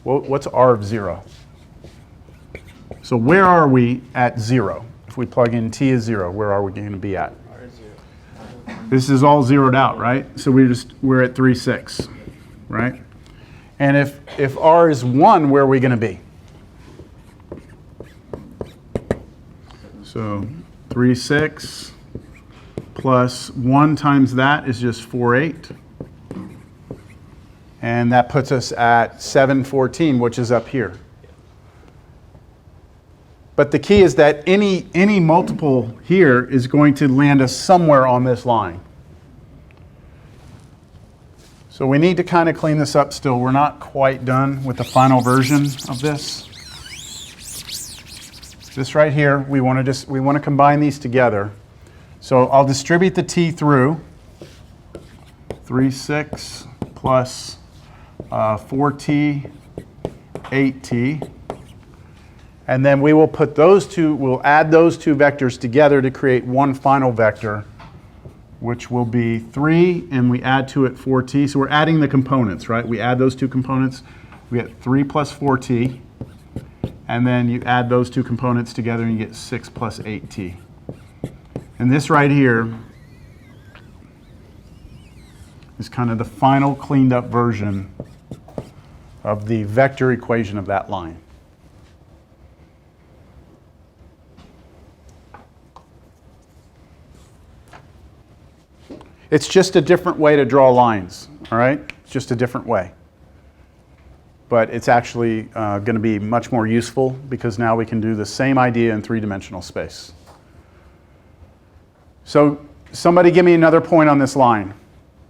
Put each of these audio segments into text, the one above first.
What's r of 0? So where are we at 0? If we plug in t as 0, where are we going to be at? R is 0. This is all zeroed out, right? So we're at 3, 6, right? And if r is 1, where are we going to be? So 3, 6 plus 1 times that is just 4, 8. And that puts us at 7, 14, which is up here. But the key is that any multiple here is going to land us somewhere on this line. So we need to kind of clean this up still. We're not quite done with the final version of this. This right here, we want to combine these together. So I'll distribute the t through. 3, 6 plus 4t, 8t. And then we will put those two, we'll add those two vectors together to create one final vector, which will be 3, and we add to it 4t. So we're adding the components, right? We add those two components. We get 3 plus 4t. And then you add those two components together and you get 6 plus 8t. And this right here is kind of the final cleaned up version of the vector equation of that line. It's just a different way to draw lines, all right? It's just a different way. But it's actually going to be much more useful because now we can do the same idea in three-dimensional space. So somebody give me another point on this line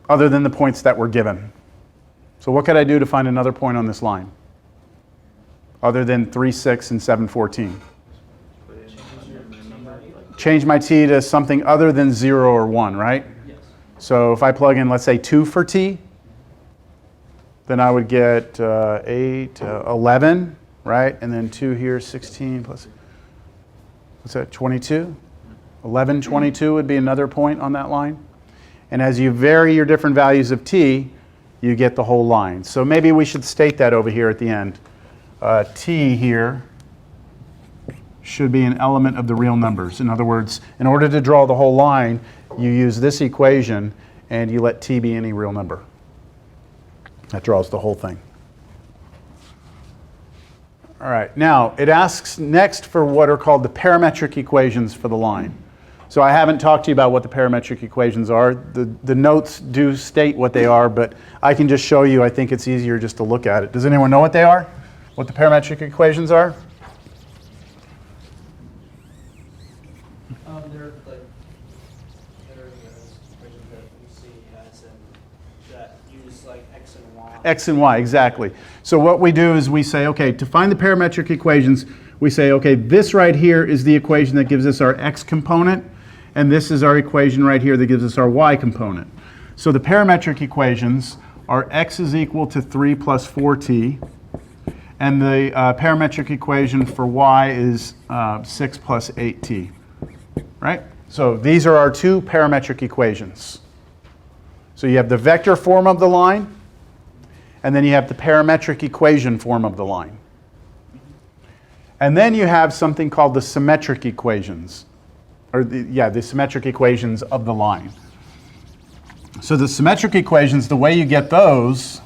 other than the points that were given. So what could I do to find another point on this line other than 3, 6, and 7, 14? Change my t to something other than 0 or 1, right? So if I plug in, let's say, 2 for t, then I would get 8, 11, right? And then 2 here, 16 plus, what's that, 22? 11, 22 would be another point on that line. And as you vary your different values of t, you get the whole line. So maybe we should state that over here at the end. T here should be an element of the real numbers. In other words, in order to draw the whole line, you use this equation and you let t be any real number. That draws the whole thing. All right, now it asks next for what are called the parametric equations for the line. So I haven't talked to you about what the parametric equations are. The notes do state what they are, but I can just show you. I think it's easier just to look at it. Does anyone know what they are? What the parametric equations are? They're like equations that we see as that use like x and y. X and y, exactly. So what we do is we say, okay, to find the parametric equations, we say, okay, this right here is the equation that gives us our x component, and this is our equation right here that gives us our y component. So the parametric equations are x is equal to 3 plus 4t, and the parametric equation for y is 6 plus 8t, right? So these are our two parametric equations. So you have the vector form of the line, and then you have the parametric equation form of the line. And then you have something called the symmetric equations, or the symmetric equations of the line. So the symmetric equations, the way you get those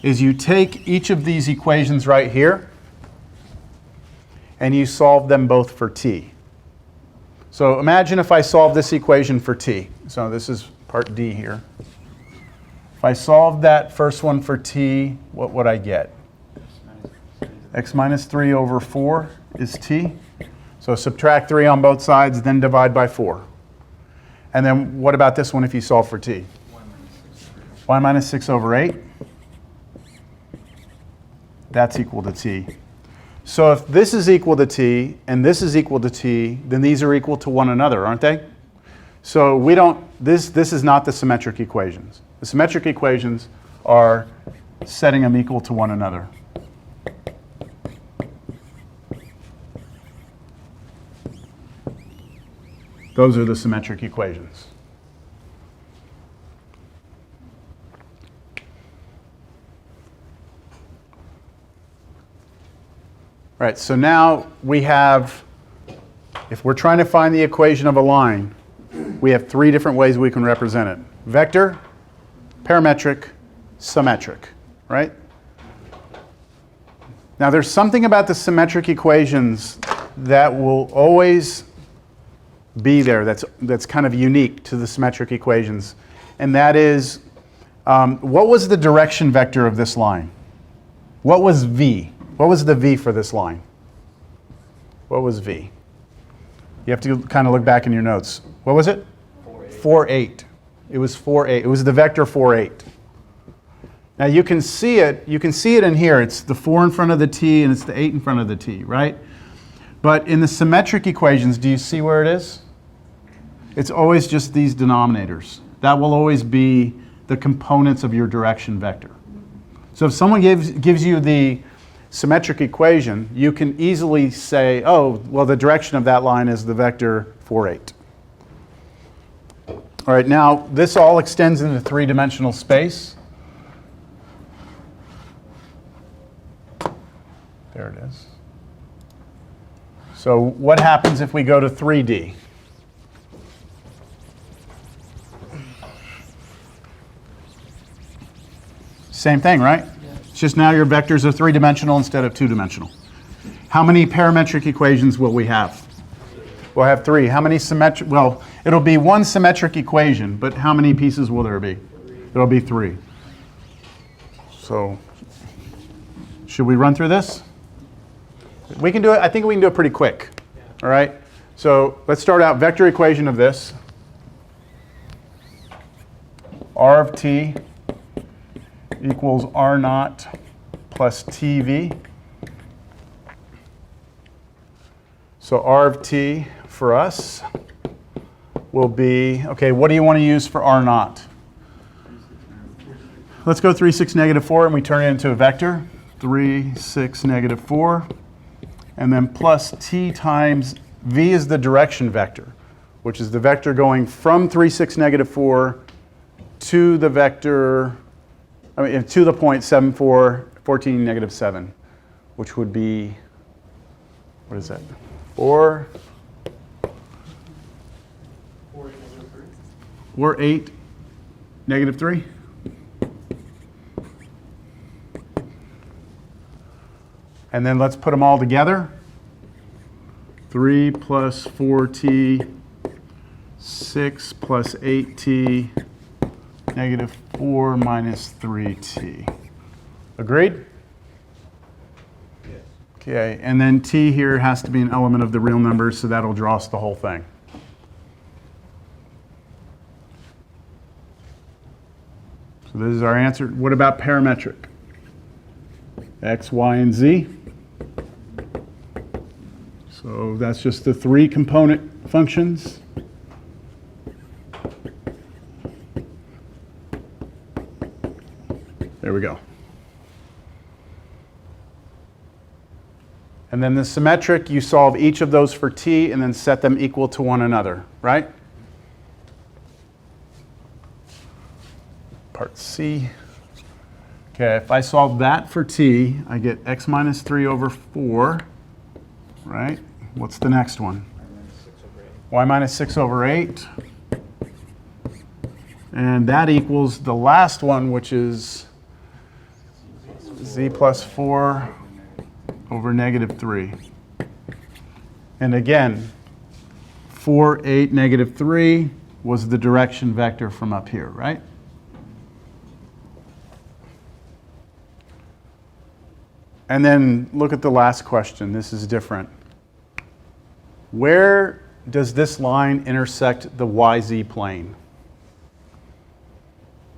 is you take each of these equations right here and you solve them both for t. So imagine if I solve this equation for t. So this is part D here. If I solve that first one for t, what would I get? X minus 3 over 4 is t. So subtract 3 on both sides, then divide by 4. And then what about this one if you solve for t? Y minus 6 over 8. That's equal to t. So if this is equal to t and this is equal to t, then these are equal to one another, aren't they? So we don't, this is not the symmetric equations. The symmetric equations are setting them equal to one another. Those are the symmetric equations. All right, so now we have, if we're trying to find the equation of a line, we have three different ways we can represent it. Vector, parametric, symmetric, right? Now there's something about the symmetric equations that will always be there that's kind of unique to the symmetric equations. And that is, what was the direction vector of this line? What was V? What was the V for this line? What was V? You have to kind of look back in your notes. What was it? 4, 8. It was 4, 8. It was the vector 4, 8. Now you can see it in here. It's the 4 in front of the t and it's the 8 in front of the t, right? But in the symmetric equations, do you see where it is? It's always just these denominators. That will always be the components of your direction vector. So if someone gives you the symmetric equation, you can easily say, oh, well, the direction of that line is the vector 4, 8. All right, now this all extends into three-dimensional space. There it is. So what happens if we go to 3D? Same thing, right? Yeah. It's just now your vectors are three-dimensional instead of two-dimensional. How many parametric equations will we have? We'll have three. How many symmetric? Well, it'll be one symmetric equation, but how many pieces will there be? There'll be three. So should we run through this? We can do it. I think we can do it pretty quick. All right. So let's start out. Vector equation of this. R of t equals R naught plus TV. So R of t for us will be, okay, what do you want to use for R naught? Let's go 3, 6, negative 4, and we turn it into a vector. 3, 6, negative 4. And then plus t times v is the direction vector, which is the vector going from 3, 6, negative 4 to the vector, to the point 7, 4, 14, negative 7, which would be, what is that? 4, 8, negative 3. And then let's put them all together. 3 plus 4t, 6 plus 8t, negative 4 minus 3t. Agreed? Yes. Okay, and then t here has to be an element of the real numbers, so that'll draw us the whole thing. So this is our answer. What about parametric? X, Y, and Z. So that's just the three component functions. There we go. And then the symmetric, you solve each of those for t and then set them equal to one another, right? Part C. Okay, if I solve that for t, I get x minus 3 over 4, right? What's the next one? Y minus 6 over 8. And that equals the last one, which is z plus 4 over negative 3. And again, 4, 8, negative 3 was the direction vector from up here, right? And then look at the last question. This is different. Where does this line intersect the YZ plane?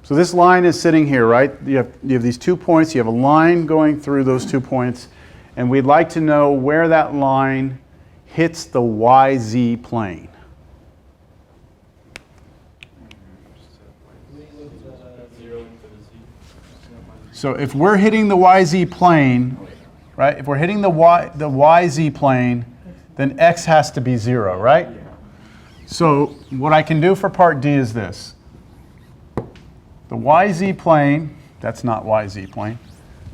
So this line is sitting here, right? You have these 2 points. You have a line going through those 2 points. And we'd like to know where that line hits the YZ plane. So if we're hitting the YZ plane, right? If we're hitting the YZ plane, then x has to be 0, right? So what I can do for part D is this. The YZ plane, that's not YZ plane.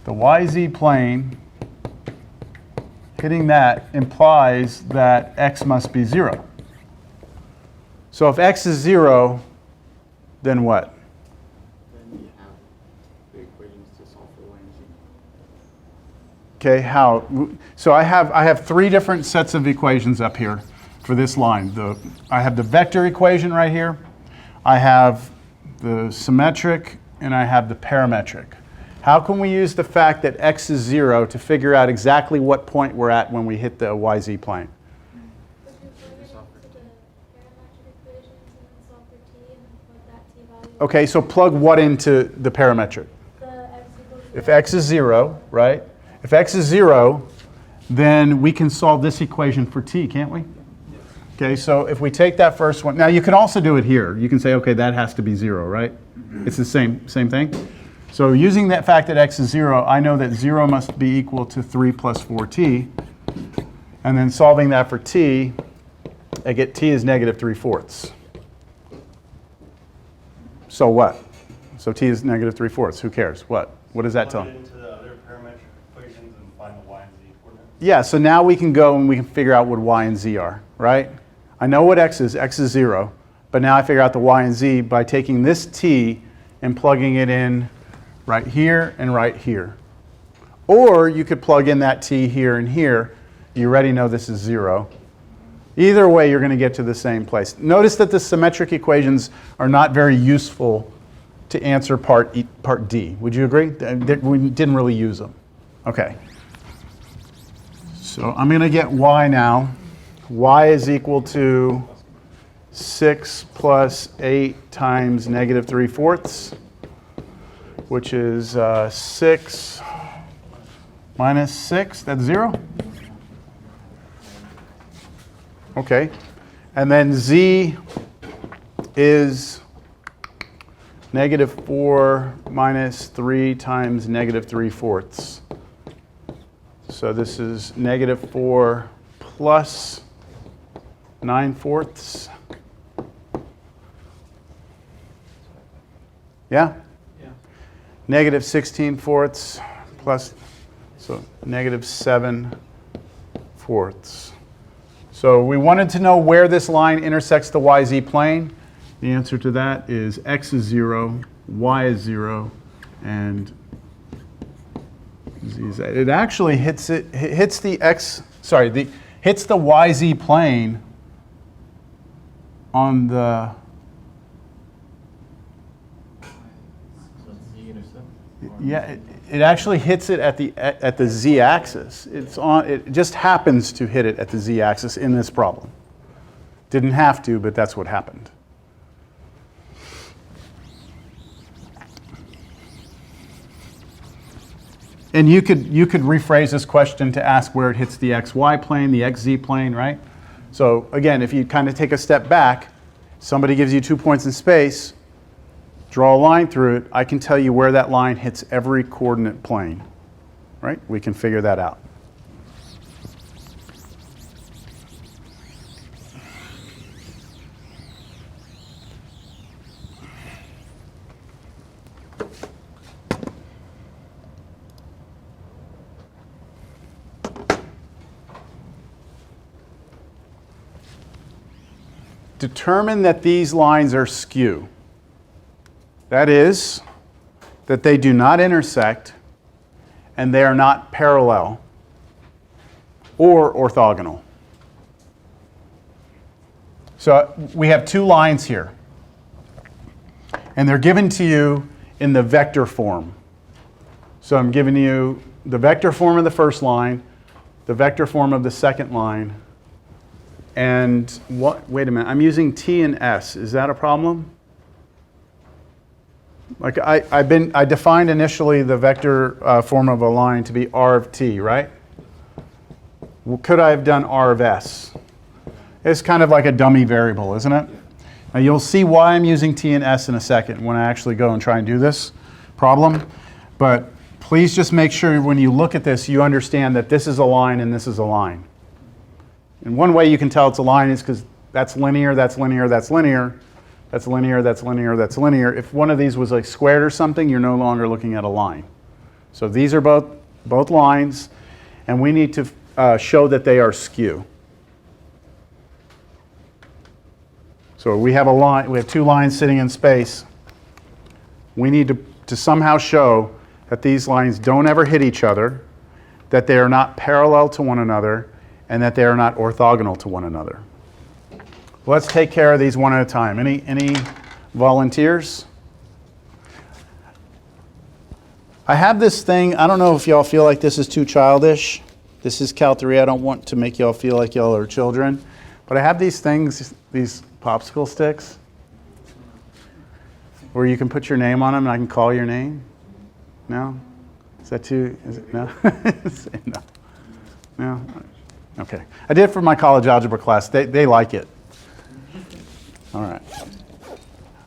The YZ plane hitting that implies that x must be 0. So if x is 0, then what? Then you have the equations to solve for y and z. Okay, how? So I have 3 different sets of equations up here for this line. I have the vector equation right here, I have the symmetric, and I have the parametric. How can we use the fact that x is 0 to figure out exactly what point we're at when we hit the yz plane? Okay, so plug what into the parametric? If x is 0, right? If x is 0, then we can solve this equation for t, can't we? Okay, so if we take that first one, now you can also do it here. You can say, okay, that has to be 0, right? It's the same thing. So using that fact that x is 0, I know that 0 must be equal to 3 plus 4t. And then solving that for t, I get t is negative 3/4. So what? So t is negative 3/4. Who cares? What? What does that tell me? Plug it into the other parametric equations and find the y and z coordinates. Yeah, so now we can go and we can figure out what y and z are, right? I know what x is 0, but now I figure out the y and z by taking this t and plugging it in right here and right here. Or you could plug in that t here and here. You already know this is 0. Either way, you're going to get to the same place. Notice that the symmetric equations are not very useful to answer part D. Would you agree? We didn't really use them. Okay. So I'm going to get y now. Y is equal to 6 plus 8 times negative 3/4, which is 6 minus 6. That's 0. Okay. And then z is negative 4 minus 3 times negative 3/4. So this is negative 4 plus 9/4. Yeah? Yeah. Negative 16/4 plus, so negative 7/4. So we wanted to know where this line intersects the yz plane. The answer to that is x is 0, y is 0, and z is. It actually hits the hits the yz plane on the. So it's z-intercept? Yeah, it actually hits it at the z-axis. It just happens to hit it at the z-axis in this problem. Didn't have to, but that's what happened. And you could rephrase this question to ask where it hits the xy plane, the xz plane, right? So again, if you kind of take a step back, somebody gives you 2 points in space, draw a line through it, I can tell you where that line hits every coordinate plane, right? We can figure that out. Determine that these lines are skew. That is, that they do not intersect and they are not parallel or orthogonal. So we have 2 lines here, and they're given to you in the vector form. So I'm giving you the vector form of the first line, the vector form of the second line, and wait a minute, I'm using t and s. Is that a problem? Like I defined initially the vector form of a line to be r of t, right? Could I have done r of s? It's kind of like a dummy variable, isn't it? Now you'll see why I'm using t and s in a second when I actually go and try and do this problem. But please just make sure when you look at this, you understand that this is a line and this is a line. And one way you can tell it's a line is because that's linear, that's linear, that's linear. That's linear, that's linear, that's linear. If one of these was like squared or something, you're no longer looking at a line. So these are both lines, and we need to show that they are skew. So we have a line, we have two lines sitting in space. We need to somehow show that these lines don't ever hit each other, that they are not parallel to one another, and that they are not orthogonal to one another. Let's take care of these one at a time. Any volunteers? I have this thing, I don't know if y'all feel like this is too childish. This is Cal 3, I don't want to make y'all feel like y'all are children. But I have these things, these popsicle sticks, where you can put your name on them and I can call your name. No? Is that too, is it, no? No. No? Okay. I did it for my college algebra class. They like it. All right.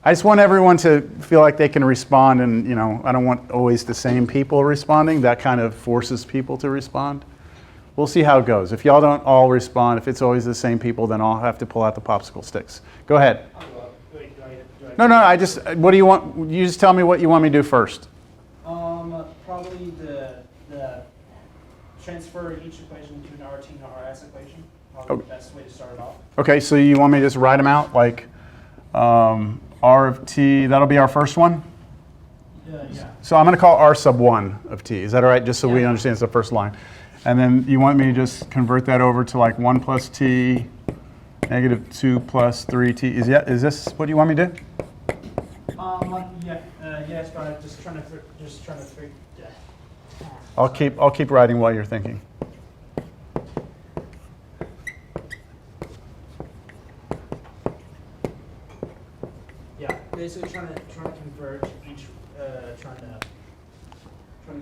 I just want everyone to feel like they can respond, and you know, I don't want always the same people responding. That kind of forces people to respond. We'll see how it goes. If y'all don't all respond, if it's always the same people, then I'll have to pull out the popsicle sticks. Go ahead. Wait, No, I just, what do you want? You just tell me what you want me to do first. Probably the transfer each equation to an RT and an RS equation. Probably the best way to start it off. Okay, so you want me to just write them out like R of t, that'll be our first one? Yeah. So I'm going to call R sub 1 of t. Is that all right? Just so we Yeah. understand it's the first line. And then you want me to just convert that over to like 1 plus t, negative 2 plus 3t. Is this what you want me to do? Yes, but I'm just trying to figure. I'll keep writing while you're thinking. Yeah, basically trying to converge each, trying to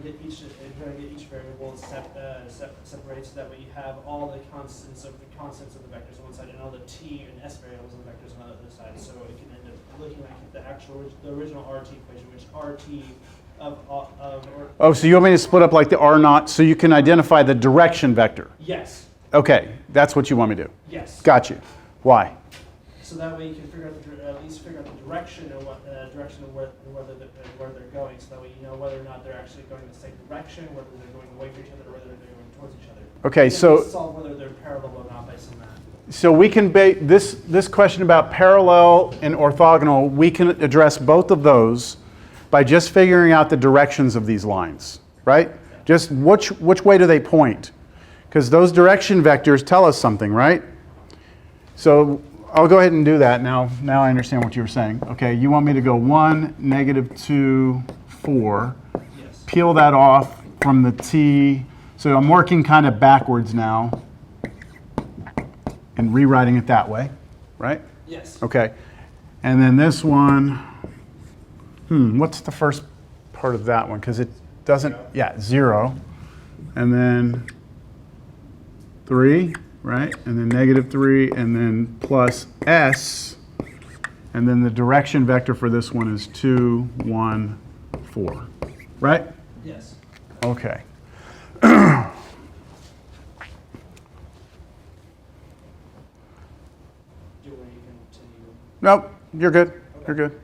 get each variable separated so that way you have all the constants of the vectors on one side and all the t and s variables of the vectors on the other side. So it can end up looking like the original RT equation, which RT Oh, so you want me to split up like the R naught so you can identify the direction vector? Yes. Okay, that's what you want me to do. Yes. Got you. Why? So that way you can at least figure out the direction of where they're going. So that way you know whether or not they're actually going in the same direction, whether they're going away from each other, or whether they're going towards each other. Okay, so solve whether they're parallel or not based on that. So we can this question about parallel and orthogonal, we can address both of those by just figuring out the directions of these lines, right? Just which way do they point? Because those direction vectors tell us something, right? So I'll go ahead and do that now. Now I understand what you were saying. Okay, you want me to go 1, negative 2, 4. Yes. Peel that off from the t. So I'm working kind of backwards now and rewriting it that way, right? Yes. Okay. And then this one, what's the first part of that one? Because it doesn't, 0. And then 3, right? And then negative 3, and then plus s. And then the direction vector for this one is 2, 1, 4, right? Yes. Okay. Nope, you're good. Okay. You're good.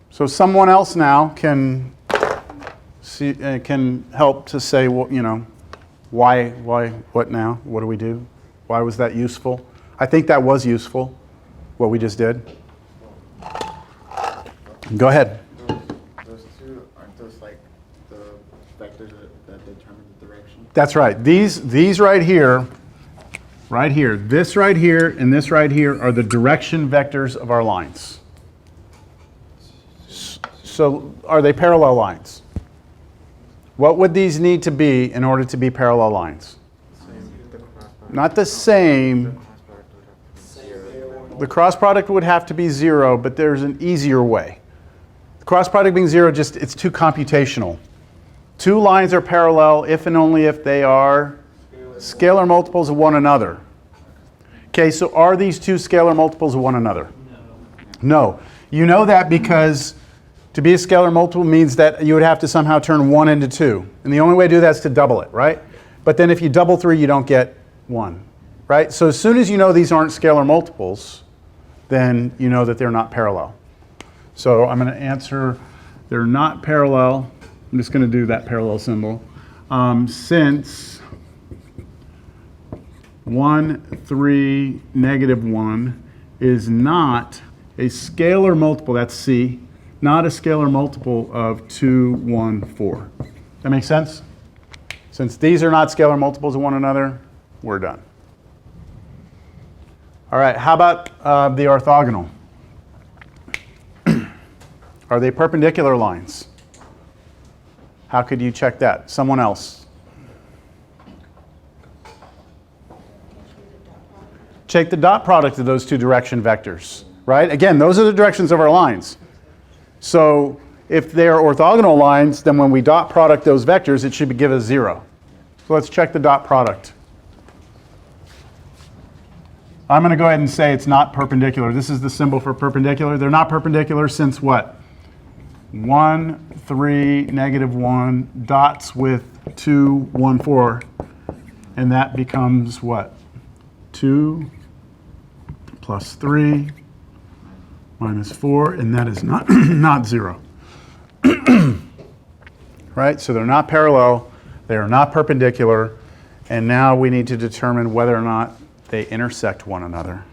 So someone else now can see, can help to say, well, you know, why, what now? What do we do? Why was that useful? I think that was useful, what we just did. Go ahead. Those two, aren't those like the vectors that determine the direction? That's right. These right here, this right here, and this right here are the direction vectors of our lines. So are they parallel lines? What would these need to be in order to be parallel lines? Not the same. The cross product would have to be 0, but there's an easier way. The cross product being 0, just it's too computational. Two lines are parallel if and only if they are scalar multiples of one another. Okay, so are these two scalar multiples of one another? No. You know that because to be a scalar multiple means that you would have to somehow turn 1 into 2. And the only way to do that is to double it, right? But then if you double 3, you don't get 1, right? So as soon as you know these aren't scalar multiples, then you know that they're not parallel. So I'm going to answer they're not parallel. I'm just going to do that parallel symbol. Since 1, 3, negative 1 is not a scalar multiple, that's C, not a scalar multiple of 2, 1, 4. That makes sense? Since these are not scalar multiples of one another, we're done. All right, how about the orthogonal? Are they perpendicular lines? How could you check that? Someone else. Check the dot product of those two direction vectors, right? Again, those are the directions of our lines. So if they're orthogonal lines, then when we dot product those vectors, it should give us 0. So let's check the dot product. I'm going to go ahead and say it's not perpendicular. This is the symbol for perpendicular. They're not perpendicular since what? 1, 3, negative 1, dots with 2, 1, 4. And that becomes what? 2 plus 3 minus 4, and that is not, not 0. Right? So they're not parallel, they are not perpendicular, and now we need to determine whether or not they intersect one another.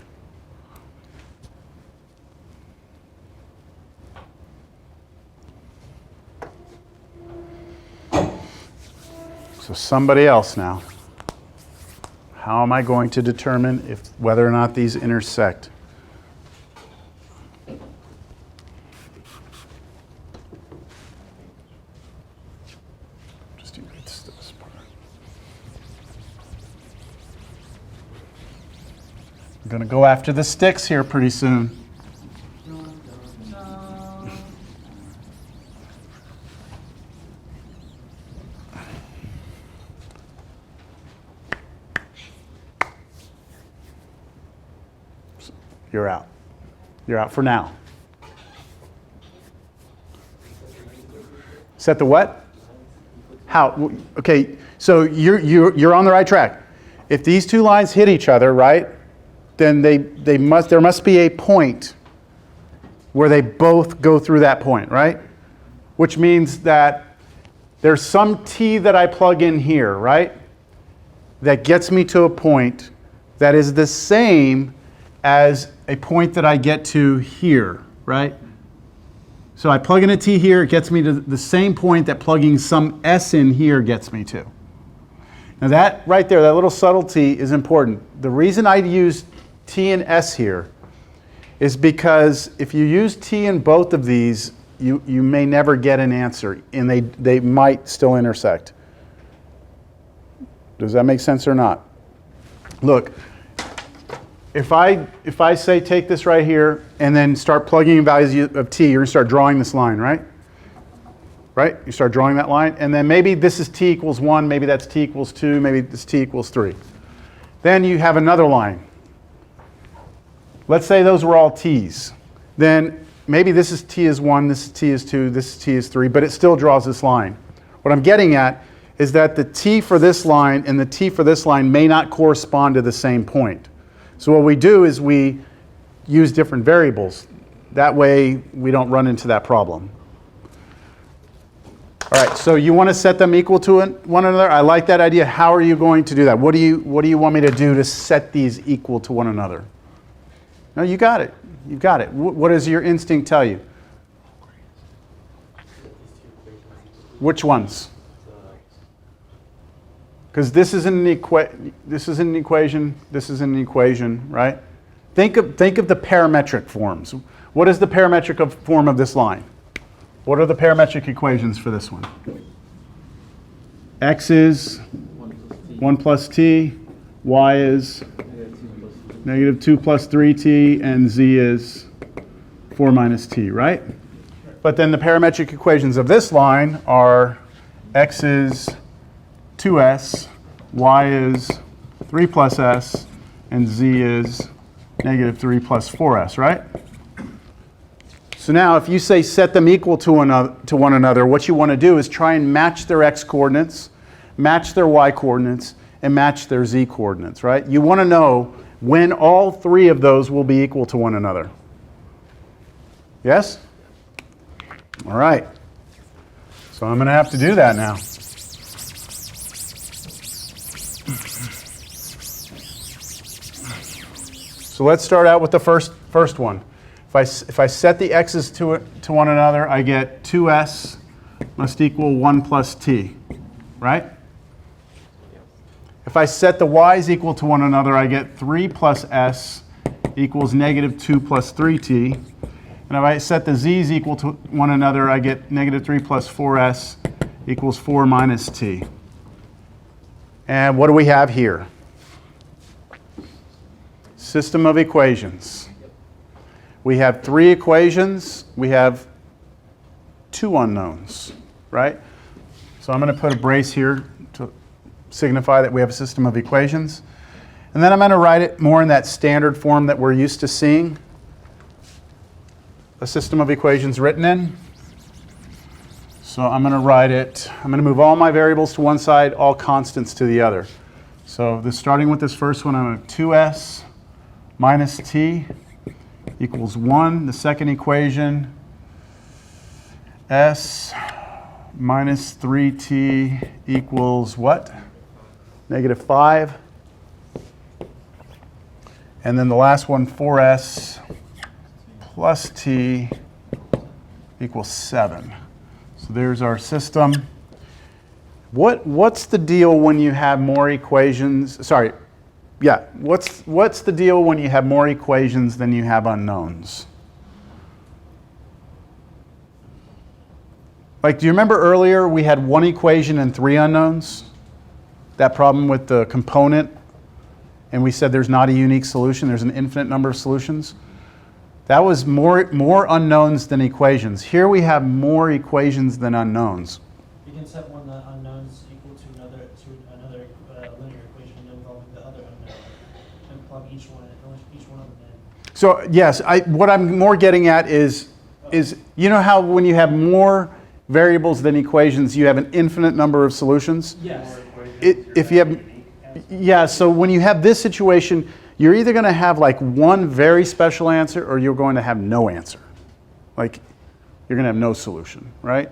So somebody else now. How am I going to determine whether or not these intersect? Just erase this part. I'm going to go after the sticks here pretty soon. You're out. You're out for now. Set the what? How? Okay, so you're on the right track. If these two lines hit each other, right, then there must be a point where they both go through that point, right? Which means that there's some t that I plug in here, right, that gets me to a point that is the same as a point that I get to here, right? So I plug in a t here, it gets me to the same point that plugging some s in here gets me to. Now that right there, that little subtlety is important. The reason I use t and s here is because if you use t in both of these, you may never get an answer, and they might still intersect. Does that make sense or not? Look, if I say take this right here and then start plugging in values of t, you're going to start drawing this line, right? Right? You start drawing that line, and then maybe this is t equals 1, maybe that's t equals 2, maybe this t equals 3. Then you have another line. Let's say those were all t's. Then maybe this is t is 1, this is t is 2, this is t is 3, but it still draws this line. What I'm getting at is that the t for this line and the t for this line may not correspond to the same point. So what we do is we use different variables. That way we don't run into that problem. All right, so you want to set them equal to one another? I like that idea. How are you going to do that? What do you want me to do to set these equal to one another? No, you got it. You got it. What does your instinct tell you? Which ones? Because this is an equation, this is an equation, right? Think of the parametric forms. What is the parametric form of this line? What are the parametric equations for this one? X is 1 plus t, y is negative 2 plus 3t, and z is 4 minus t, right? But then the parametric equations of this line are x is 2s, y is 3 plus s, and z is negative 3 plus 4s, right? So now if you say set them equal to one another, what you want to do is try and match their x coordinates, match their y coordinates, and match their z coordinates, right? You want to know when all three of those will be equal to one another. Yes? All right. So I'm going to have to do that now. So let's start out with the first one. If I set the x's to one another, I get 2s must equal 1 plus t, right? If I set the y's equal to one another, I get 3 plus s equals negative 2 plus 3t. And if I set the z's equal to one another, I get negative 3 plus 4s equals 4 minus t. And what do we have here? System of equations. We have 3 equations. We have 2 unknowns, right? So I'm going to put a brace here to signify that we have a system of equations. And then I'm going to write it more in that standard form that we're used to seeing a system of equations written in. So I'm going to write it, I'm going to move all my variables to one side, all constants to the other. So starting with this first one, I'm going to 2s minus t equals 1. The second equation, s minus 3t equals what? Negative 5. And then the last one, 4s plus t equals 7. So there's our system. What's the deal when you have more equations? Sorry, yeah. What's the deal when you have more equations than you have unknowns? Like, do you remember earlier we had 1 equation and 3 unknowns? That problem with the component, and we said there's not a unique solution, there's an infinite number of solutions. That was more unknowns than equations. Here we have more equations than unknowns. You can set one unknowns equal to another linear equation involving the other unknown, and plug each one of them in. So yes, what I'm more getting at is you know how when you have more variables than equations, you have an infinite number of solutions? Yes. If you have, yeah, so when you have this situation, you're either going to have like one very special answer or you're going to have no answer. Like, you're going to have no solution, right?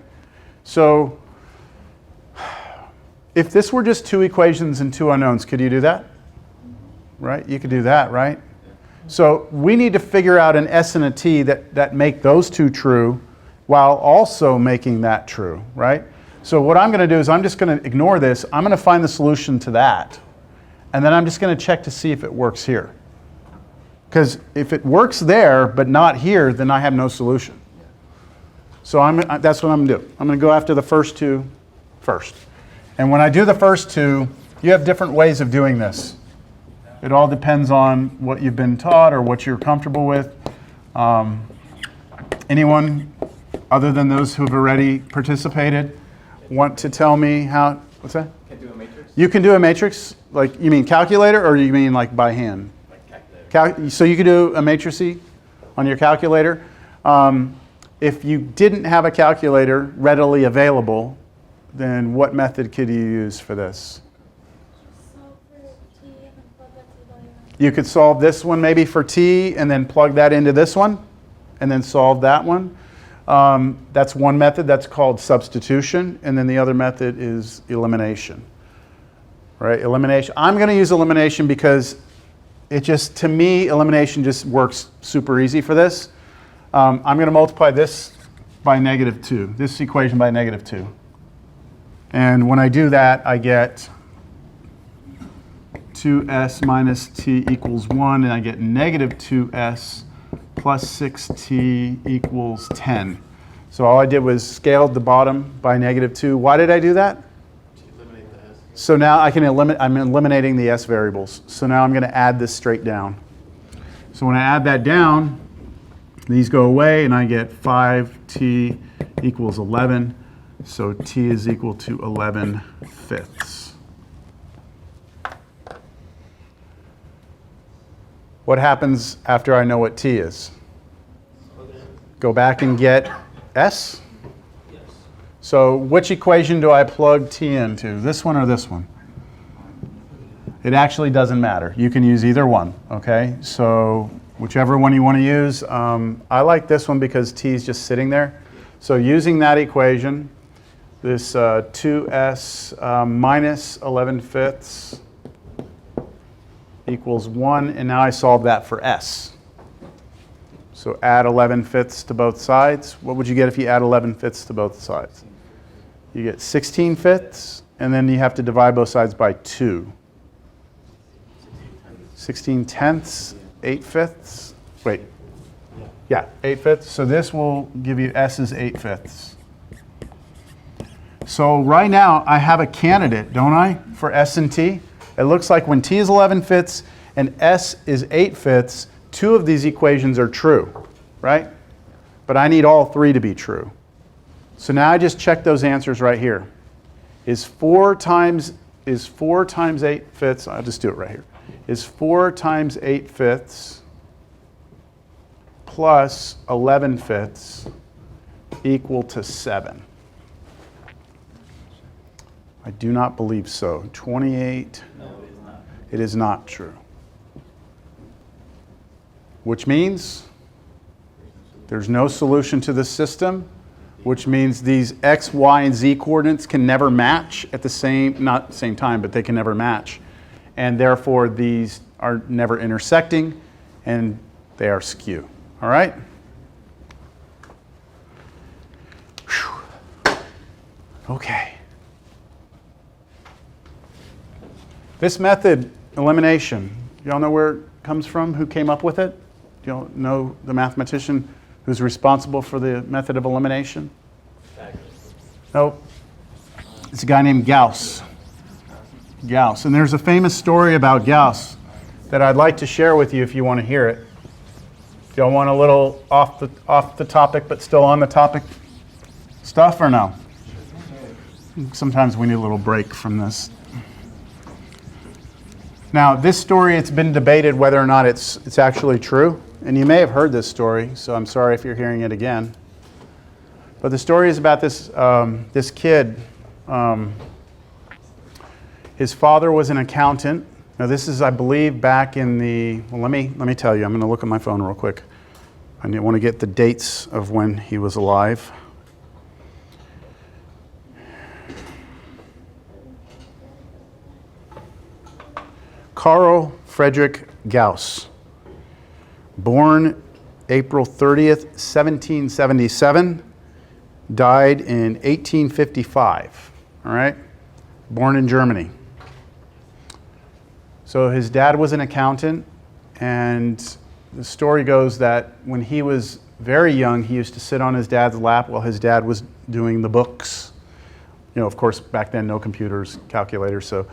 So if this were just 2 equations and 2 unknowns, could you do that? Right? You could do that, right? So we need to figure out an s and a t that make those 2 true while also making that true, right? So what I'm going to do is I'm just going to ignore this. I'm going to find the solution to that. And then I'm just going to check to see if it works here. Because if it works there but not here, then I have no solution. So that's what I'm going to do. I'm going to go after the first 2 first. And when I do the first 2, you have different ways of doing this. It all depends on what you've been taught or what you're comfortable with. Anyone other than those who have already participated want to tell me how? What's that? Can do a matrix? You can do a matrix, like you mean calculator, or you mean like by hand? Like calculator. So you could do a matrice on your calculator. If you didn't have a calculator readily available, then what method could you use for this? Solve for t and then plug that to the value. You could solve this one maybe for t and then plug that into this one and then solve that one. That's one method. That's called substitution. And then the other method is elimination. Right? Elimination. I'm going to use elimination because it just, to me, elimination just works super easy for this. I'm going to multiply this by negative 2, this equation by negative 2. And when I do that, I get 2s minus t equals 1, and I get negative 2s plus 6t equals 10. So all I did was scaled the bottom by negative 2. Why did I do that? To eliminate the s. So now I'm eliminating the s variables. So now I'm going to add this straight down. So when I add that down, these go away, and I get 5t equals 11. So t is equal to 11/5. What happens after I know what t is? Go back and get s? Yes. So which equation do I plug t into? This one or this one? It actually doesn't matter. You can use either one, okay? So whichever one you want to use. I like this one because t is just sitting there. So using that equation, this 2s minus 11/5 equals 1, and now I solve that for s. So add 11/5 to both sides. What would you get if you add 11/5 to both sides? You get 16/5, and then you have to divide both sides by 2. 16/10, 8/5. Wait. Yeah, 8/5. So this will give you s is 8/5. So right now I have a candidate, don't I, for s and t? It looks like when t is 11/5 and s is 8/5, two of these equations are true, right? But I need all three to be true. So now I just check those answers right here. Is 4 times 8/5, I'll just do it right here. Is 4 times 8/5 plus 11/5 equal to 7? I do not believe so. 28. No, it is not. It is not true. Which means there's no solution to this system, which means these x, y, and z coordinates can never match at the same, not the same time, but they can never match. And therefore, these are never intersecting, and they are skew. All right? Whew. Okay. This method, elimination, y'all know where it comes from? Who came up with it? Do y'all know the mathematician who's responsible for the method of elimination? Nope. It's a guy named Gauss. Gauss. And there's a famous story about Gauss that I'd like to share with you if you want to hear it. Do y'all want a little off the topic but still on the topic stuff or no? Sometimes we need a little break from this. Now, this story, it's been debated whether or not it's actually true. And you may have heard this story, so I'm sorry if you're hearing it again. But the story is about this kid. His father was an accountant. Now, this is, I believe, back in the, well, let me tell you. I'm going to look at my phone real quick. I want to get the dates of when he was alive. Carl Fredrik Gauss, born April 30th, 1777, died in 1855, all right? Born in Germany. So his dad was an accountant, and the story goes that when he was very young, he used to sit on his dad's lap while his dad was doing the books. You know, of course, back then, no computers, calculators, so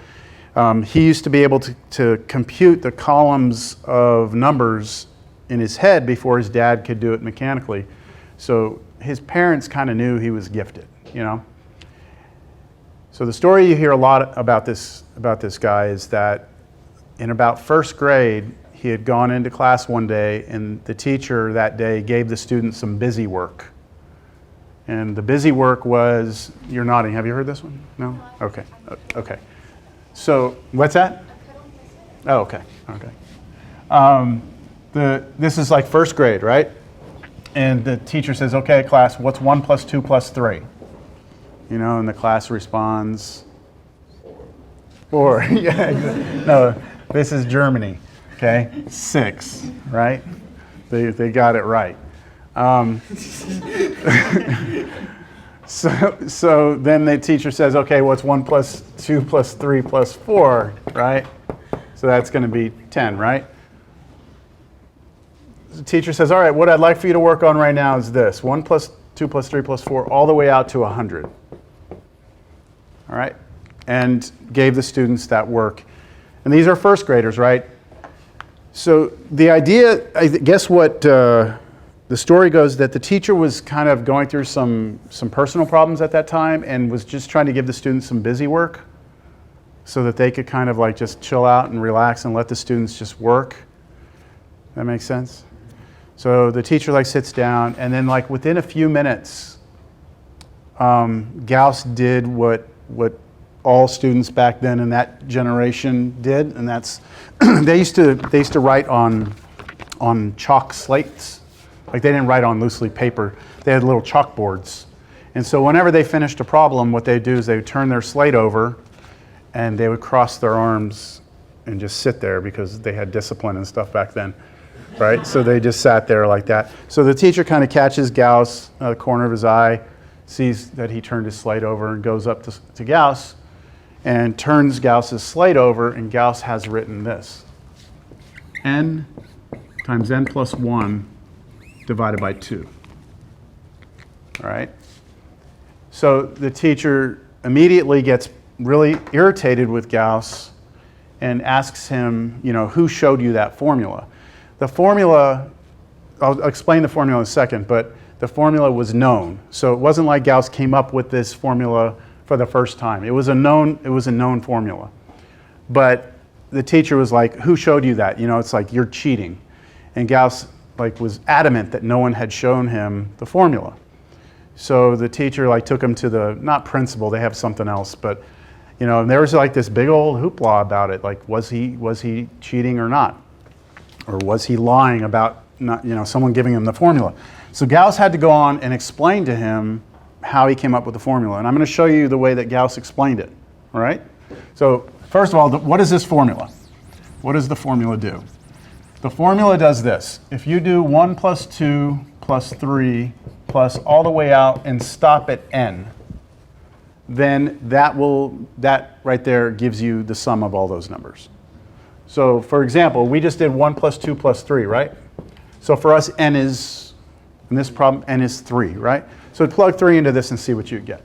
he used to be able to compute the columns of numbers in his head before his dad could do it mechanically. So his parents kind of knew he was gifted, you know. So the story you hear a lot about this guy is that in about first grade, he had gone into class one day, and the teacher that day gave the students some busy work. And the busy work was, you're nodding, have you heard this one? No? Okay, okay. So, what's that? Oh, okay, okay. This is like first grade, right? And the teacher says, okay, class, what's 1 plus 2 plus 3? You know, and the class responds, 4. Yeah, no, this is Germany, okay? 6, right? They got it right. So then the teacher says, okay, what's 1 plus 2 plus 3 plus 4, right? So that's going to be 10, right? The teacher says, all right, what I'd like for you to work on right now is this. 1 plus 2 plus 3 plus 4, all the way out to 100. All right? And gave the students that work. And these are first graders, right? So the idea, I guess what the story goes that the teacher was kind of going through some personal problems at that time and was just trying to give the students some busy work so that they could kind of like just chill out and relax and let the students just work. That makes sense? So the teacher like sits down, and then like within a few minutes, Gauss did what all students back then in that generation did, and that's they used to write on chalk slates. Like they didn't write on loose leaf paper. They had little chalkboards. And so whenever they finished a problem, what they'd do is they would turn their slate over and they would cross their arms and just sit there because they had discipline and stuff back then, right? So they just sat there like that. So the teacher kind of catches Gauss out of the corner of his eye, sees that he turned his slate over and goes up to Gauss and turns Gauss's slate over, and Gauss has written this: n times n plus 1 divided by 2. All right? So the teacher immediately gets really irritated with Gauss and asks him, you know, who showed you that formula? The formula, I'll explain the formula in a second, but the formula was known. So it wasn't like Gauss came up with this formula for the first time. It was a known formula. But the teacher was like, who showed you that? You know, it's like, you're cheating. And Gauss was adamant that no one had shown him the formula. So the teacher took him to the, not principal, they have something else, but you know, and there was this big old hoopla about it. Was he cheating or not? Or was he lying about not, you know, someone giving him the formula? So Gauss had to go on and explain to him how he came up with the formula. And I'm going to show you the way that Gauss explained it. All right? So first of all, what is this formula? What does the formula do? The formula does this. If you do 1 plus 2 plus 3 plus all the way out and stop at n, then that right there gives you the sum of all those numbers. So for example, we just did 1 plus 2 plus 3, right? So for us, n is, in this problem, n is 3, right? So plug 3 into this and see what you get.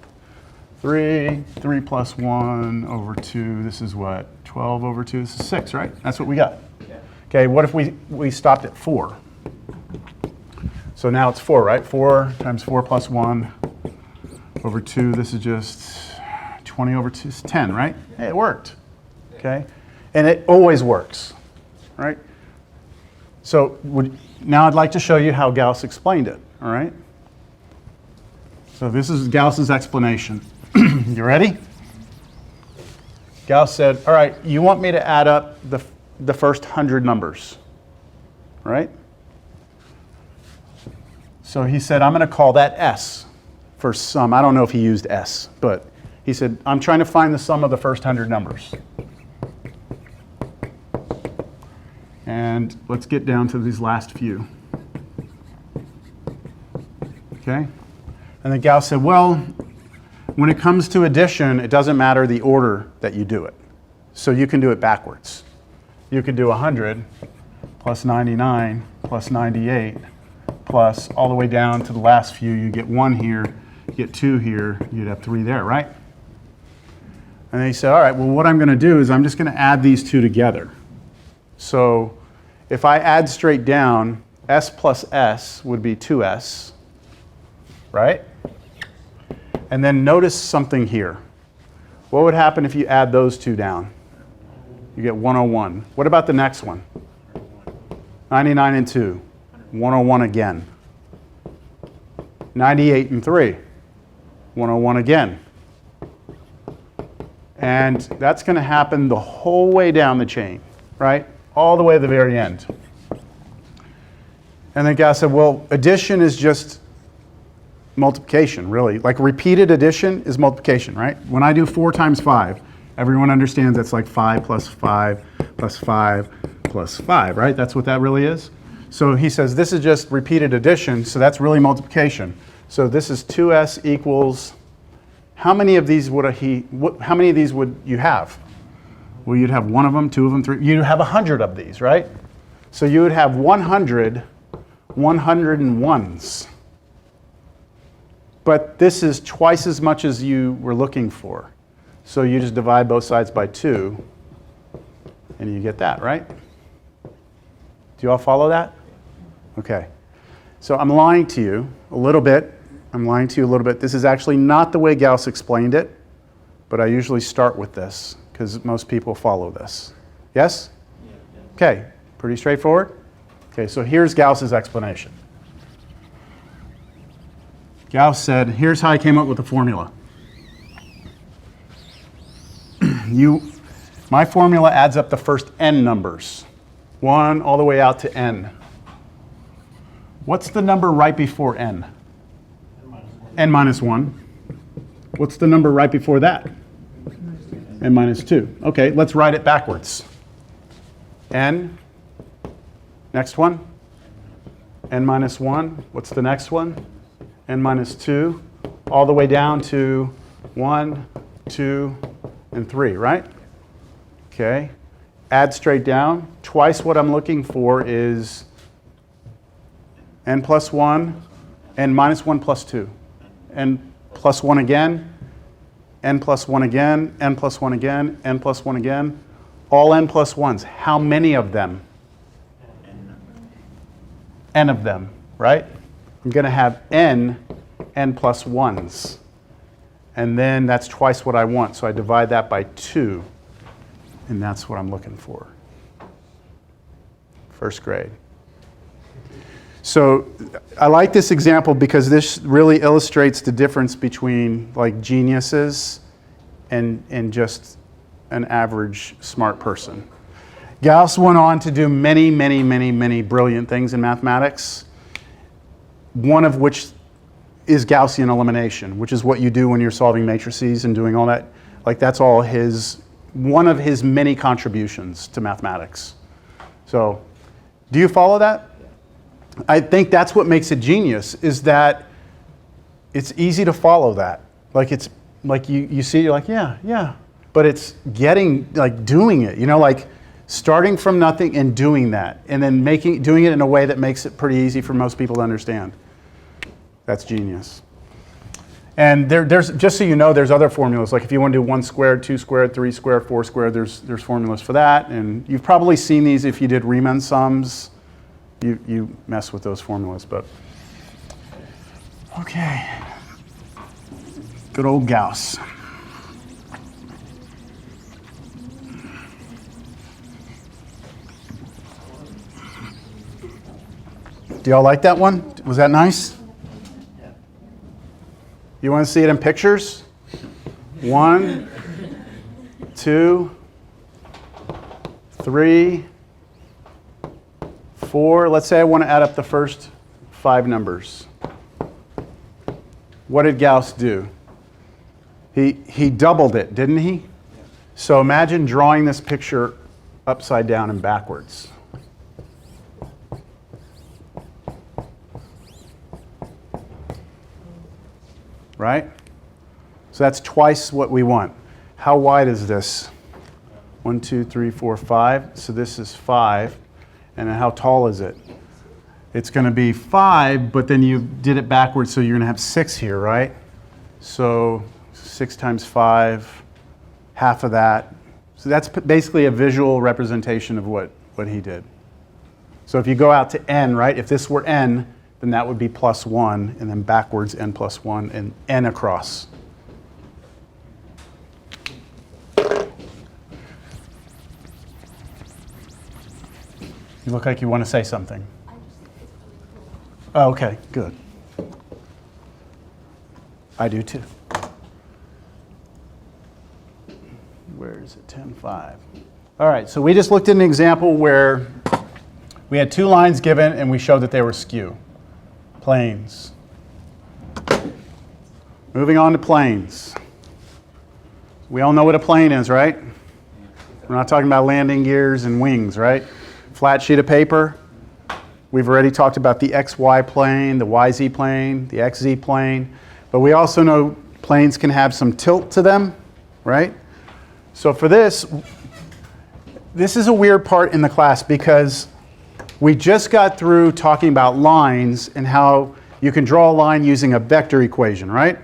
3 plus 1 over 2, this is what? 12 over 2, this is 6, right? That's what we got. Yeah. Okay, what if we stopped at 4? So now it's 4, right? 4 times 4 plus 1 over 2, this is just 20 over 2, is 10, right? Hey, it worked, okay? And it always works, right? So now I'd like to show you how Gauss explained it, all right? So this is Gauss's explanation. You ready? Gauss said, all right, you want me to add up the first 100 numbers, right? So he said, I'm going to call that S for sum. I don't know if he used S, but he said, I'm trying to find the sum of the first 100 numbers. And let's get down to these last few. Okay? And then Gauss said, well, when it comes to addition, it doesn't matter the order that you do it. So you can do it backwards. You could do 100 plus 99 plus 98 plus all the way down to the last few. You get 1 here, you get 2 here, you'd have 3 there, right? And they said, all right, well, what I'm going to do is I'm just going to add these two together. So if I add straight down, S plus S would be 2S, right? And then notice something here. What would happen if you add those two down? You get 101. What about the next one? 99 and 2. 101 again. 98 and 3. 101 again. And that's going to happen the whole way down the chain, right? All the way to the very end. And then Gauss said, well, addition is just multiplication, really. Like repeated addition is multiplication, right? When I do 4 times 5, everyone understands that's like 5 plus 5 plus 5 plus 5, right? That's what that really is. So he says this is just repeated addition, so that's really multiplication. So this is 2s equals, how many of these would you have? Well, you'd have 1 of them, 2 of them, 3. You'd have 100 of these, right? So you would have 100 101s. But this is twice as much as you were looking for. So you just divide both sides by 2, and you get that, right? Do you all follow that? Okay. So I'm lying to you a little bit. This is actually not the way Gauss explained it, but I usually start with this because most people follow this. Yes? Okay. Pretty straightforward? Okay, so here's Gauss's explanation. Gauss said, here's how I came up with the formula. My formula adds up the first n numbers, 1 all the way out to n. What's the number right before n? N minus 1. What's the number right before that? N minus 2. Okay, let's write it backwards. n. Next one, n minus 1. What's the next one? N minus 2. All the way down to 1, 2, and 3, right? Okay. Add straight down. Twice what I'm looking for is n plus 1, n minus 1 plus 2. N plus 1 again, n plus 1 again, n plus 1 again, n plus 1 again. All n plus 1s. How many of them? N of them, right? I'm going to have n plus 1s. And then that's twice what I want, so I divide that by 2. And that's what I'm looking for. First grade. So I like this example because this really illustrates the difference between like geniuses and just an average smart person. Gauss went on to do many, many, many, many brilliant things in mathematics, one of which is Gaussian elimination, which is what you do when you're solving matrices and doing all that. Like that's all one of his many contributions to mathematics. So do you follow that? I think that's what makes it genius, is that it's easy to follow that. Like it's like you see, you're like, yeah. But it's getting, like doing it, like starting from nothing and doing that. And then doing it in a way that makes it pretty easy for most people to understand. That's genius. And there's just so you know, there's other formulas. Like if you want to do 1 squared, 2 squared, 3 squared, 4 squared, there's formulas for that. And you've probably seen these if you did Riemann sums. You mess with those formulas, but okay. Good old Gauss. Do y'all like that one? Was that nice? You want to see it in pictures? 1, 2, 3, 4. Let's say I want to add up the first 5 numbers. What did Gauss do? He doubled it, didn't he? So imagine drawing this picture upside down and backwards. Right? So that's twice what we want. How wide is this? 1, 2, 3, 4, 5. So this is 5. And then how tall is it? It's going to be 5, but then you did it backwards, so you're going to have 6 here, right? So 6 times 5, half of that. So that's basically a visual representation of what he did. So if you go out to n, right? If this were n, then that would be plus 1, and then backwards n plus 1, and n across. You look like you want to say something. Oh, okay, good. I do too. Where is it? 10.5. All right, so we just looked at an example where we had 2 lines given and we showed that they were skew. Planes. Moving on to planes. We all know what a plane is, right? We're not talking about landing gears and wings, right? Flat sheet of paper. We've already talked about the XY plane, the YZ plane, the XZ plane. But we also know planes can have some tilt to them, right? So for this is a weird part in the class because we just got through talking about lines and how you can draw a line using a vector equation, right?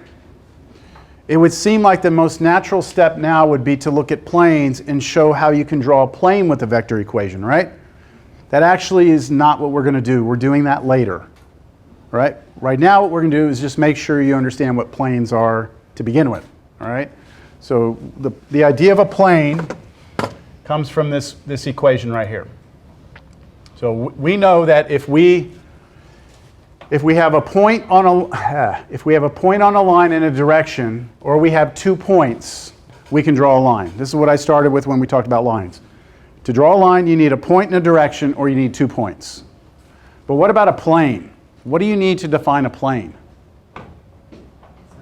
It would seem like the most natural step now would be to look at planes and show how you can draw a plane with a vector equation, right? That actually is not what we're going to do. We're doing that later, right? Right now what we're going to do is just make sure you understand what planes are to begin with, all right? So the idea of a plane comes from this equation right here. So we know that if we have a point on a line in a direction, or we have 2 points, we can draw a line. This is what I started with when we talked about lines. To draw a line, you need a point in a direction, or you need 2 points. But what about a plane? What do you need to define a plane? 3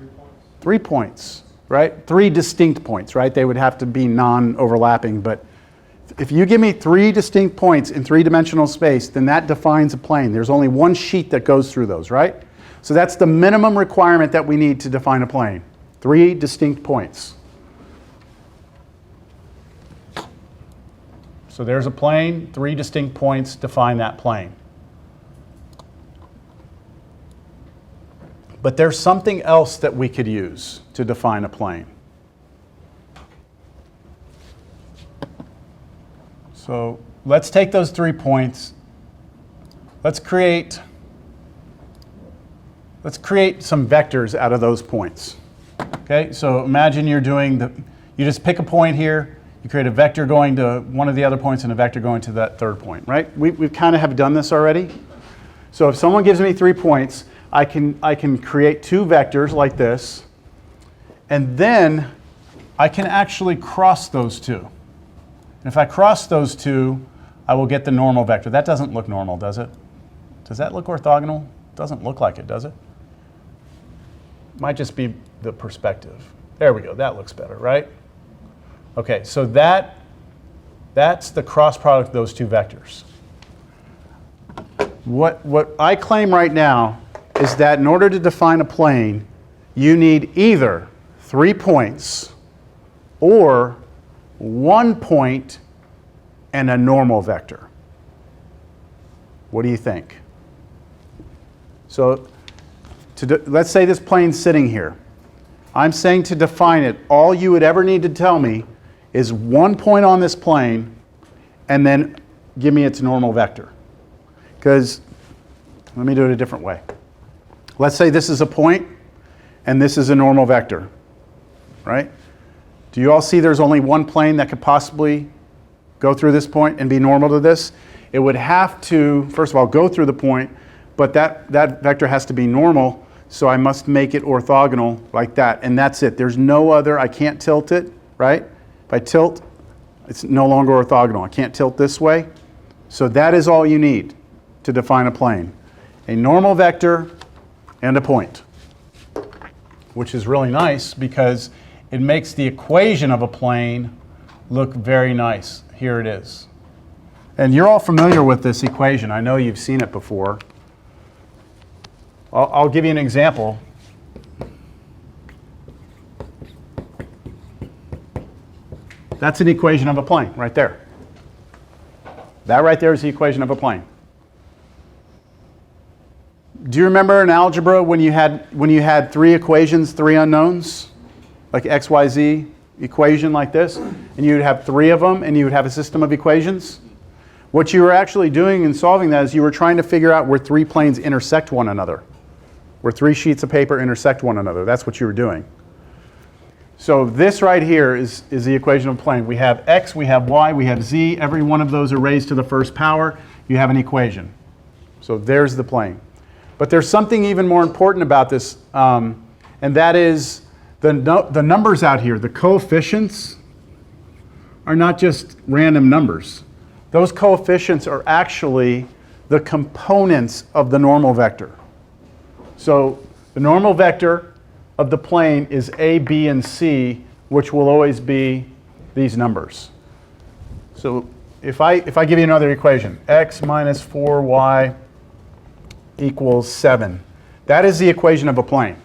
points. 3 points, right? 3 distinct points, right? They would have to be non-overlapping, but If you give me 3 distinct points in 3-dimensional space, then that defines a plane. There's only one sheet that goes through those, right? So that's the minimum requirement that we need to define a plane. 3 distinct points. So there's a plane, 3 distinct points define that plane. But there's something else that we could use to define a plane. So let's take those 3 points. Let's create some vectors out of those points. Okay, so imagine you're doing you just pick a point here, you create a vector going to one of the other points and a vector going to that third point, right? We kind of have done this already. So if someone gives me 3 points, I can create 2 vectors like this, and then I can actually cross those 2. And if I cross those 2, I will get the normal vector. That doesn't look normal, does it? Does that look orthogonal? Doesn't look like it, does it? Might just be the perspective. There we go, that looks better, right? Okay, so that's the cross product of those 2 vectors. What I claim right now is that in order to define a plane, you need either 3 points or 1 point and a normal vector. What do you think? So let's say this plane's sitting here. I'm saying to define it, all you would ever need to tell me is 1 point on this plane and then give me its normal vector. Because, let me do it a different way. Let's say this is a point and this is a normal vector, right? Do you all see there's only 1 plane that could possibly go through this point and be normal to this? It would have to, first of all, go through the point, but that vector has to be normal, so I must make it orthogonal like that, and that's it. There's no other, I can't tilt it, right? If I tilt, it's no longer orthogonal. I can't tilt this way. So that is all you need to define a plane. A normal vector and a point, which is really nice because it makes the equation of a plane look very nice. Here it is. And you're all familiar with this equation. I know you've seen it before. I'll give you an example. That's an equation of a plane right there. That right there is the equation of a plane. Do you remember in algebra when you had 3 equations, 3 unknowns? Like x, y, z equation like this, and you would have 3 of them, and you would have a system of equations? What you were actually doing in solving that is you were trying to figure out where 3 planes intersect one another, where 3 sheets of paper intersect one another. That's what you were doing. So this right here is the equation of a plane. We have x, we have y, we have z. Every one of those are raised to the first power. You have an equation. So there's the plane. But there's something even more important about this, and that is the numbers out here, the coefficients, are not just random numbers. Those coefficients are actually the components of the normal vector. So the normal vector of the plane is a, b, and c, which will always be these numbers. So if I give you another equation, x minus 4y equals 7. That is the equation of a plane.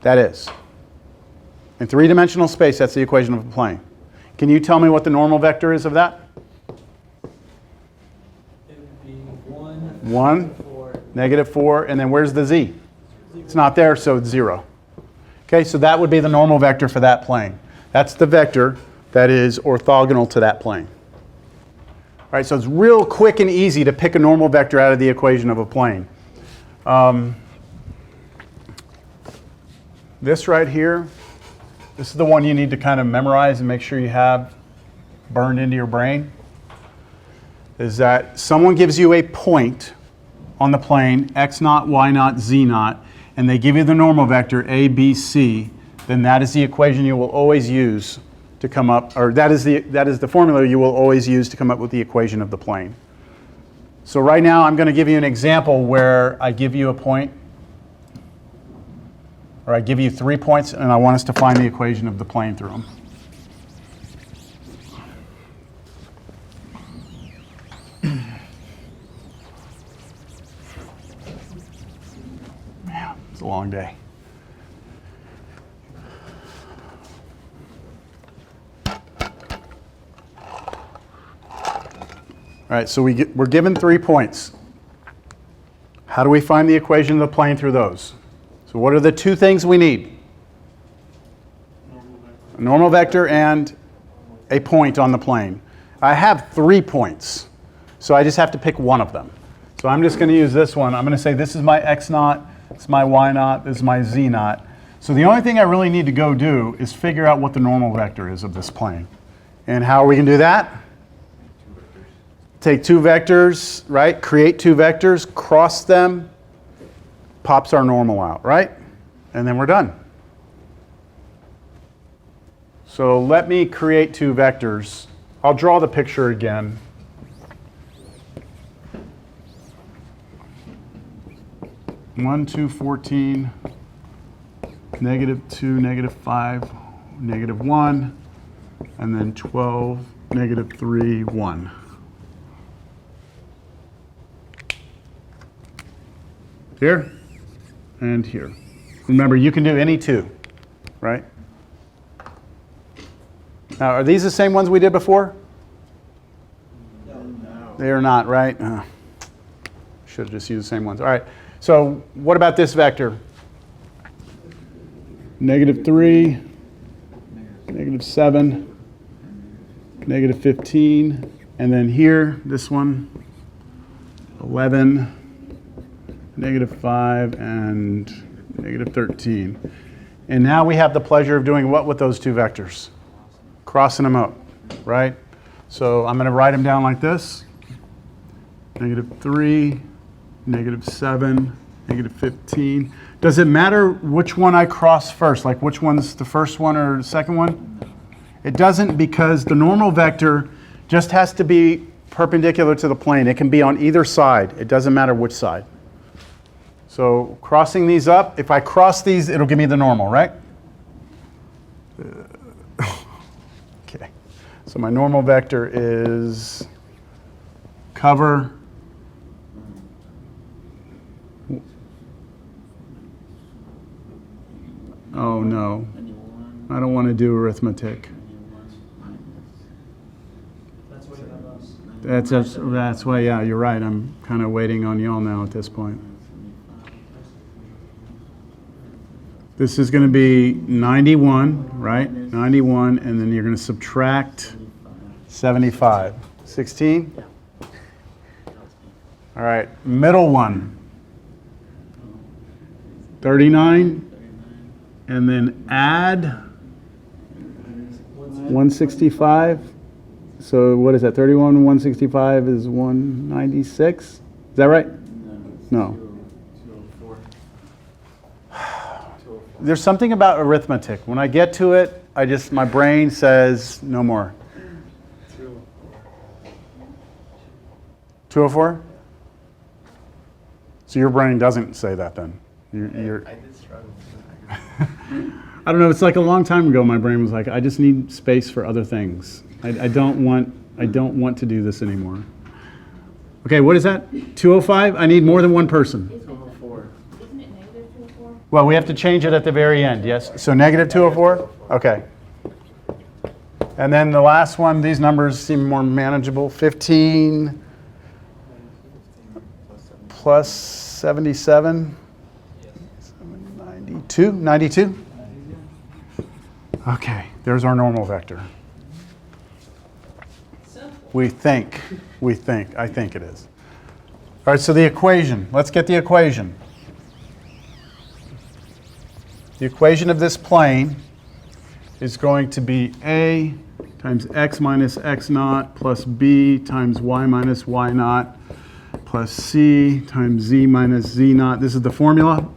That is. In 3-dimensional space, that's the equation of a plane. Can you tell me what the normal vector is of that? It would be 1, 1, 4. -4, and then where's the z? It's not there, so it's 0. Okay, so that would be the normal vector for that plane. That's the vector that is orthogonal to that plane. All right, so it's real quick and easy to pick a normal vector out of the equation of a plane. This right here, this is the one you need to kind of memorize and make sure you have burned into your brain, is that someone gives you a point on the plane, x naught, y naught, z naught, and they give you the normal vector a, b, c, then that is the equation you will always use to come up, or that is the formula you will always use to come up with the equation of the plane. So right now I'm going to give you an example where I give you a point, or I give you 3 points, and I want us to find the equation of the plane through them. It's a long day. All right, so we're given 3 points. How do we find the equation of the plane through those? So what are the 2 things we need? A normal vector and a point on the plane. I have 3 points, so I just have to pick one of them. So I'm just going to use this one. I'm going to say this is my x naught, this is my y naught, this is my z naught. So the only thing I really need to go do is figure out what the normal vector is of this plane. And how are we going to do that? Take 2 vectors, right? Create 2 vectors, cross them, pops our normal out, right? And then we're done. So let me create 2 vectors. I'll draw the picture again. One, 2, 14, -2, -5, -1, and then 12, -3, 1. Here and here. Remember, you can do any 2, right? Now, are these the same ones we did before? No. They are not, right? Should have just used the same ones. All right. So what about this vector? -3, -7, -15, and then here, this one, 11, -5, and -13. And now we have the pleasure of doing what with those 2 vectors? Crossing them out, right? So I'm going to write them down like this. -3, -7, -15. Does it matter which one I cross first? Like which one's the first one or the second one? It doesn't, because the normal vector just has to be perpendicular to the plane. It can be on either side. It doesn't matter which side. So crossing these up, if I cross these, it'll give me the normal, right? Okay. So my normal vector is cover Oh no, I don't want to do arithmetic. That's what you have us. That's why, yeah, you're right. I'm kind of waiting on y'all now at this point. This is going to be 91, right? 91, and then you're going to subtract 75. 16? All right, middle one. 39. And then add 165. So what is that? 31, 165 is 196. Is that right? No. 204. There's something about arithmetic. When I get to it, my brain says no more. 204? So your brain doesn't say that then? You're I did struggle. I don't know. It's like a long time ago. My brain was like, I just need space for other things. I don't want to do this anymore. Okay, what is that? 205? I need more than one person. 204. Isn't it -204? Well, we have to change it at the very end. Yes. So -204. Okay. And then the last one. These numbers seem more manageable. 15 plus 77. 92? Okay, there's our normal vector. We think, I think it is. All right, so the equation, let's get the equation. The equation of this plane is going to be A times x minus x naught plus B times y minus y naught plus C times z minus z naught. This is the formula.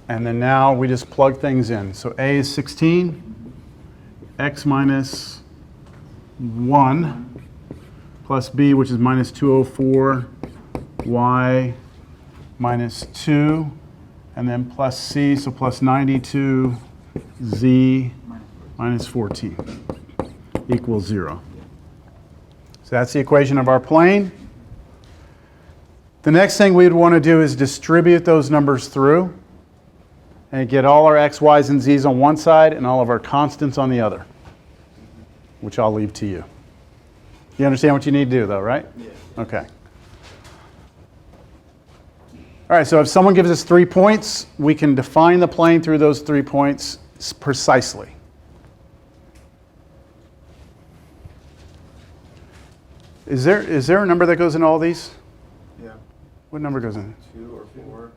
And then now we just plug things in. So A is 16, x minus 1 plus B, which is minus 204, y minus 2, and then plus C, so plus 92, z minus 14 equals 0. So that's the equation of our plane. The next thing we'd want to do is distribute those numbers through. and get all our x, y's, and z's on one side and all of our constants on the other, which I'll leave to you. You understand what you need to do, though, right? Yeah. Okay. All right, so if someone gives us 3 points, we can define the plane through those 3 points precisely. Is there a number that goes in all these? Yeah. What number goes in? 2 or 4.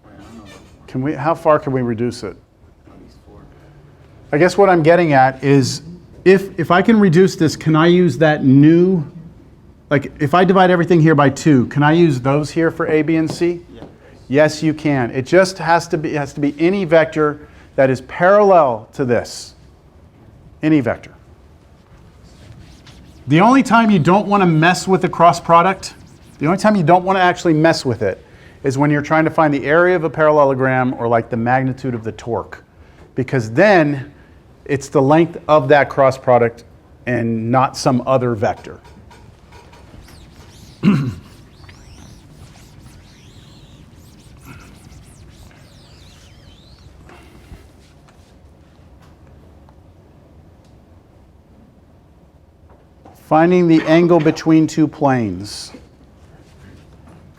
Wait, I don't know. Can we? How far can we reduce it? At least 4. I guess what I'm getting at is if I can reduce this, can I use that new, like if I divide everything here by 2, can I use those here for A, B, and C? Yeah. Yes, you can. It just has to be any vector that is parallel to this. Any vector. The only time you don't want to mess with the cross product, the only time you don't want to actually mess with it is when you're trying to find the area of a parallelogram or like the magnitude of the torque. Because then it's the length of that cross product and not some other vector. Finding the angle between 2 planes.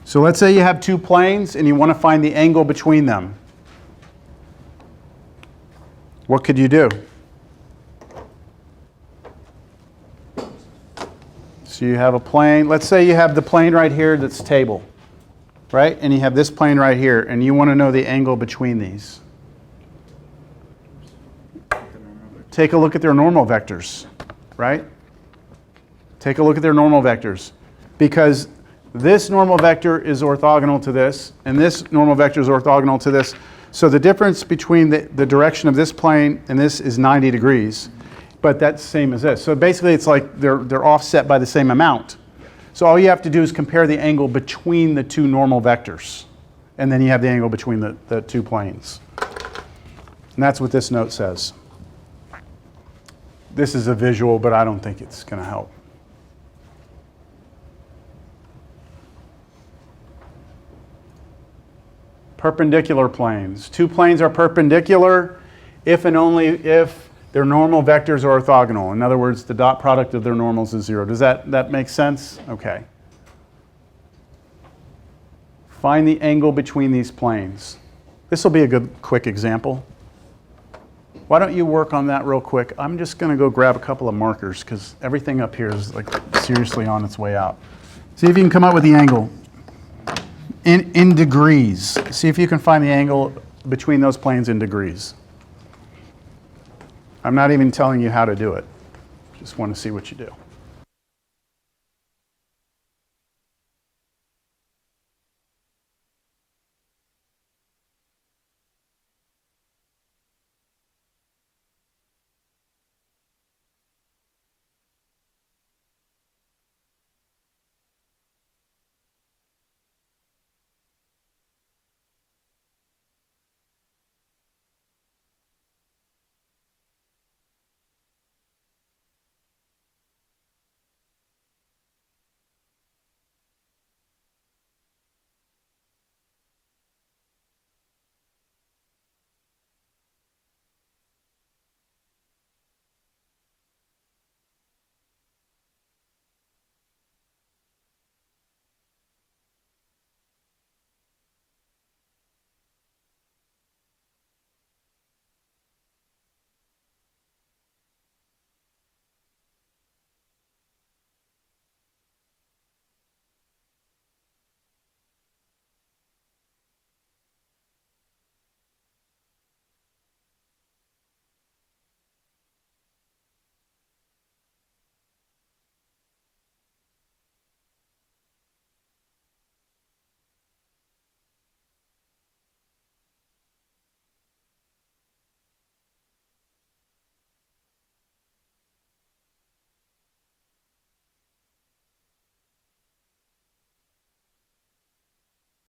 So let's say you have 2 planes and you want to find the angle between them. What could you do? So you have a plane. Let's say you have the plane right here that's table, right? And you have this plane right here, and you want to know the angle between these. Take a look at their normal vectors, right? Take a look at their normal vectors, because this normal vector is orthogonal to this, and this normal vector is orthogonal to this. So the difference between the direction of this plane and this is 90 degrees, but that's the same as this. So basically it's like they're offset by the same amount. So all you have to do is compare the angle between the 2 normal vectors, and then you have the angle between the 2 planes. And that's what this note says. This is a visual, but I don't think it's going to help. Perpendicular planes. 2 planes are perpendicular if and only if their normal vectors are orthogonal. In other words, the dot product of their normals is 0. Does that make sense? Okay. Find the angle between these planes. This will be a good quick example. Why don't you work on that real quick? I'm just going to go grab a couple of markers because everything up here is like seriously on its way out. See if you can come up with the angle. In degrees. See if you can find the angle between those planes in degrees. I'm not even telling you how to do it. Just want to see what you do.